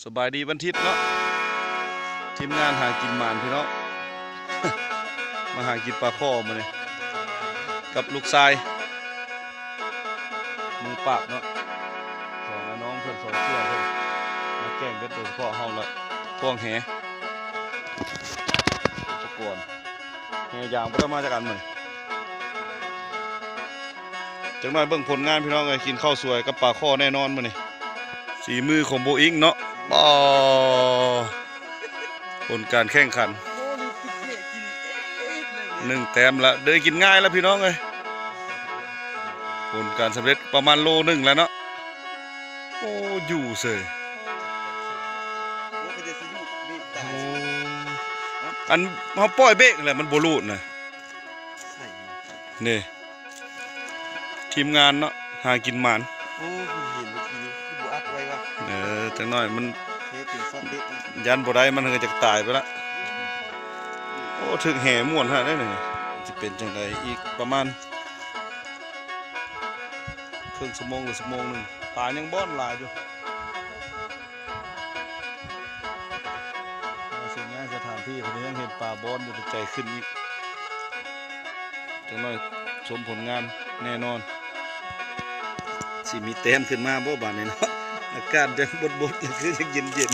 สบายดีวันอาทิตย์เนาะทีมงานหากินหมานพี่เนาะ มาหากินปลาข้อมาเลยกับลูกชายมือปราบเนาะสองน้องเพื่อนสองเพื่อนเพื่อนมาแกล้งเบ็ดโดยเฉพาะเฮาละพวงแหตะกวนแหยางบ่ได้มาจากกันเลยจังหน่อยเบิ่งผลงานพี่น้องเลยกินข้าวสวยกับปลาข้อแน่นอนมื้อนี้สีมือของโบอิงเนาะผลการแข่งขัน1 แต้มละเดินกินง่ายแล้วพี่น้องเลยผลการสำเร็จประมาณโล1แล้วเนาะโอ้อยู่เสยอันเขาปล่อยเบรกเลยมันโบลูดนะนี่ทีมงานเนาะหากินหมานจังหน่อยมันยันบ่ได้มันก็จะตายไปละโอ้ถึงแห่ม่วนฮะได้หนึ่งจะเป็นจังไดอีกประมาณครึ่งชั่วโมงหรือชั่วโมงหนึ่งปลายังบ้อนหลายอยู่สิ่งง่ายสถานที่คนนี้ยังเห็นปลาบ้อนอยู่ใจขึ้นอีกจังหน่อยชมผลงานแน่นอนสิมีแต้มขึ้นมาบ่บานนี่เนาะอากาศจะบดๆคือจะเย็น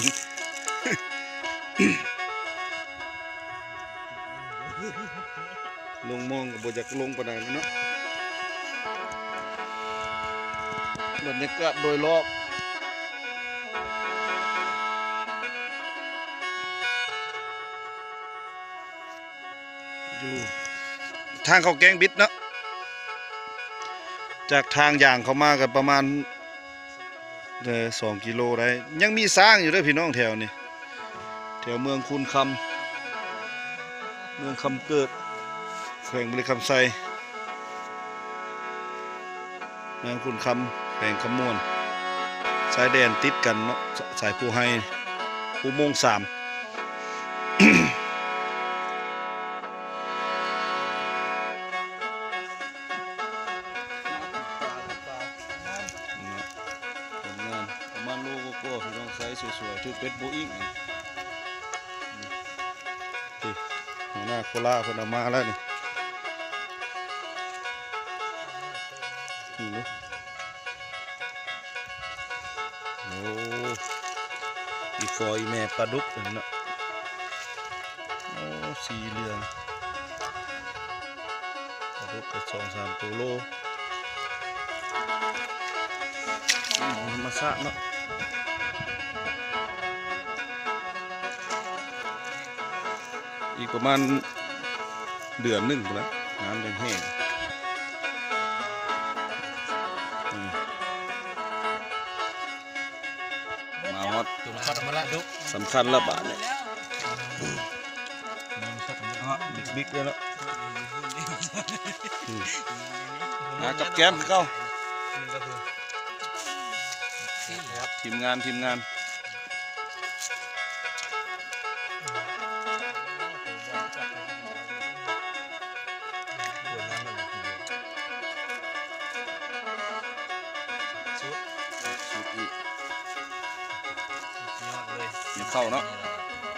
ลงมองกับบจากลงปานใดเนาะบรรยากาศโดยรอบอยู่ทางเขาแกงบิดเนาะจากทางอย่างเขามากันประมาณ2 กิโลได้ยังมีสร้างอยู่ด้วยพี่น้องแถวนี้แถวเมืองคุณคำเมืองคำเกิดแขวงบริคำไซเมืองคุณคำแขวงคำม่วนสายแดนติดกันเนาะสายภูไฮอุโมงค์ 3ประมาณโลโก้พี่น้องไซส์สวยๆถือเป็ดโบอิงหัวหน้าโคราชเพิ่นเอามาแล้วนี่โอ้อีฟอยแม่ปลาดุกเนาะโอ้สีเหลืองปลาดุกก็2-3 ตัวโลธรรมชาติเนาะอีกประมาณเดือนหนึ่งแล้วน้ำแห้งมาฮอดสำคัญละบาทเลยบิ๊กเลยแล้วมากับแก้มเข้าทีมงานสุดอีกเข้าเนาะ